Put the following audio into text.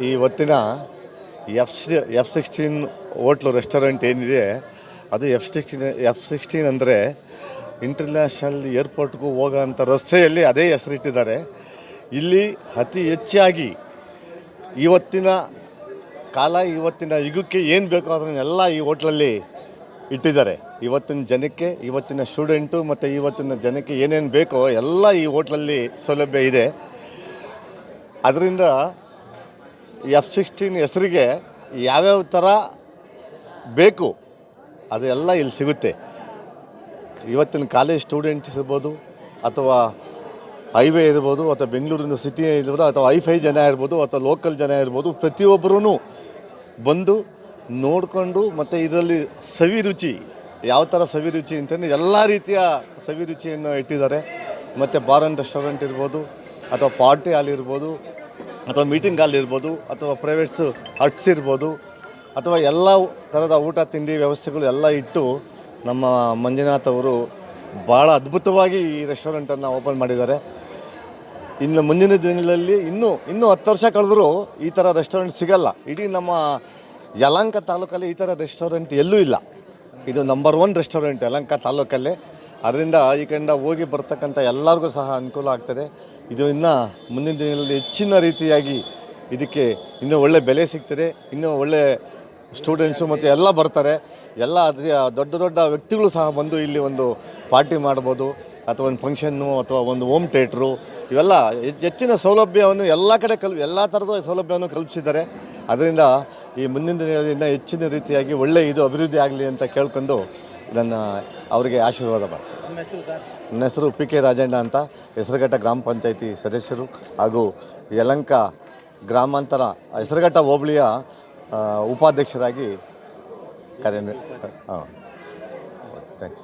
ಈ ಹೊತ್ತಿನ F16 hotel restaurant ಏನಿದೆ ಅದು F16 ಅಂದರೆ ಇಂಟರ್ನ್ಯಾಷನಲ್ ಏರ್ಪೋರ್ಟ್ಗೂ ಹೋಗೋಂಥ ರಸ್ತೆಯಲ್ಲಿ ಅದೇ ಹೆಸರಿಟ್ಟಿದ್ದಾರೆ. ಇಲ್ಲಿ ಅತಿ ಹೆಚ್ಚಾಗಿ ಇವತ್ತಿನ ಕಾಲ ಇವತ್ತಿನ ಯುಗಕ್ಕೆ ಏನು ಬೇಕೋ ಅದನ್ನೆಲ್ಲ ಈ ಹೋಟ್ಲಲ್ಲಿ ಇಟ್ಟಿದ್ದಾರೆ. ಇವತ್ತಿನ ಜನಕ್ಕೆ, ಇವತ್ತಿನ ಸ್ಟೂಡೆಂಟು ಮತ್ತು ಇವತ್ತಿನ ಜನಕ್ಕೆ ಏನೇನು ಬೇಕೋ ಎಲ್ಲ ಈ ಹೋಟ್ಲಲ್ಲಿ ಸೌಲಭ್ಯ ಇದೆ. ಅದರಿಂದ F16 ಹೆಸರಿಗೆ ಯಾವ್ಯಾವ ಥರ ಬೇಕು ಅದೆಲ್ಲ ಇಲ್ಲಿ ಸಿಗುತ್ತೆ. ಇವತ್ತಿನ ಕಾಲೇಜ್ ಸ್ಟೂಡೆಂಟ್ಸ್ ಇರ್ಬೋದು, ಅಥವಾ ಹೈವೇ ಇರ್ಬೋದು, ಅಥವಾ ಬೆಂಗಳೂರಿನ ಸಿಟಿ ಇರ್ಬೋದು, ಅಥವಾ ಐಫೈ ಜನ ಇರ್ಬೋದು, ಅಥವಾ ಲೋಕಲ್ ಜನ ಇರ್ಬೋದು, ಪ್ರತಿಯೊಬ್ಬರೂ ಬಂದು ನೋಡಿಕೊಂಡು ಮತ್ತು ಇದರಲ್ಲಿ ಸವಿರುಚಿ ಯಾವ ಥರ ಸವಿರುಚಿ ಅಂತಂದರೆ ಎಲ್ಲ ರೀತಿಯ ಸವಿರುಚಿಯನ್ನು ಇಟ್ಟಿದ್ದಾರೆ. ಮತ್ತು ಬಾರ್ ಆ್ಯಂಡ್ ರೆಸ್ಟೋರೆಂಟ್ ಇರ್ಬೋದು, ಅಥವಾ ಪಾರ್ಟಿ ಹಾಲ್ ಇರ್ಬೋದು, ಅಥವಾ ಮೀಟಿಂಗ್ ಹಾಲ್ ಇರ್ಬೋದು, ಅಥವಾ ಪ್ರೈವೇಟ್ಸು ಹಟ್ಸ್ ಇರ್ಬೋದು, ಅಥವಾ ಎಲ್ಲ ಥರದ ಊಟ ತಿಂಡಿ ವ್ಯವಸ್ಥೆಗಳು ಎಲ್ಲ ಇಟ್ಟು ನಮ್ಮ ಮಂಜುನಾಥ್ ಅವರು ಭಾಳ ಅದ್ಭುತವಾಗಿ ಈ ರೆಸ್ಟೋರೆಂಟನ್ನು ಓಪನ್ ಮಾಡಿದ್ದಾರೆ. ಇನ್ನು ಮುಂದಿನ ದಿನಗಳಲ್ಲಿ ಇನ್ನೂ 10 ವರ್ಷ ಕಳೆದರೂ ಈ ಥರ ರೆಸ್ಟೋರೆಂಟ್ ಸಿಗಲ್ಲ. ಇಡೀ ನಮ್ಮ ಯಲಹಂಕ ತಾಲೂಕಲ್ಲಿ ಈ ಥರ ರೆಸ್ಟೋರೆಂಟ್ ಎಲ್ಲೂ ಇಲ್ಲ. ಇದು ನಂಬರ್ 1 ರೆಸ್ಟೋರೆಂಟ್ ಯಲಹಂಕ ತಾಲೂಕಲ್ಲೇ. ಅದರಿಂದ ಈ ಕಡೆಯಿಂದ ಹೋಗಿ ಬರ್ತಕ್ಕಂಥ ಎಲ್ಲರಿಗೂ ಸಹ ಅನುಕೂಲ ಆಗ್ತದೆ. ಇದು ಇನ್ನು ಮುಂದಿನ ದಿನಗಳಲ್ಲಿ ಹೆಚ್ಚಿನ ರೀತಿಯಾಗಿ ಇದಕ್ಕೆ ಇನ್ನೂ ಒಳ್ಳೆ ಬೆಲೆ ಸಿಗ್ತದೆ. ಇನ್ನೂ ಒಳ್ಳೆ ಸ್ಟೂಡೆಂಟ್ಸು ಮತ್ತು ಎಲ್ಲ ಬರ್ತಾರೆ. ಎಲ್ಲ ದೊಡ್ಡ ದೊಡ್ಡ ವ್ಯಕ್ತಿಗಳು ಸಹ ಬಂದು ಇಲ್ಲಿ ಒಂದು ಪಾರ್ಟಿ ಮಾಡ್ಬೋದು, ಅಥವಾ ಒಂದು ಫಂಕ್ಷನ್ನು, ಅಥವಾ ಒಂದು ಹೋಮ್ ಥಿಯೇಟ್ರು, ಇವೆಲ್ಲ ಹೆಚ್ಚಿನ ಸೌಲಭ್ಯವನ್ನು ಎಲ್ಲ ಕಡೆ ಎಲ್ಲ ಥರದ ಸೌಲಭ್ಯವನ್ನು ಕಲ್ಪಿಸಿದ್ದಾರೆ. ಅದರಿಂದ ಈ ಮುಂದಿನ ದಿನಗಳಿಂದ ಹೆಚ್ಚಿನ ರೀತಿಯಾಗಿ ಒಳ್ಳೆ ಇದು ಅಭಿವೃದ್ಧಿ ಆಗಲಿ ಅಂತ ಕೇಳ್ಕೊಂಡು ನನ್ನ ಅವರಿಗೆ ಆಶೀರ್ವಾದ ಮಾಡ್ತೀನಿ. ನನ್ನ ಹೆಸರು PK ರಾಜಣ್ಣ ಅಂತ, ಹೆಸರುಘಟ್ಟ ಗ್ರಾಮ ಪಂಚಾಯಿತಿ ಸದಸ್ಯರು ಹಾಗೂ ಯಲಹಂಕ ಗ್ರಾಮಾಂತರ ಹೆಸರುಘಟ್ಟ ಹೋಬಳಿಯ ಉಪಾಧ್ಯಕ್ಷರಾಗಿ ಥ್ಯಾಂಕ್ ಯು.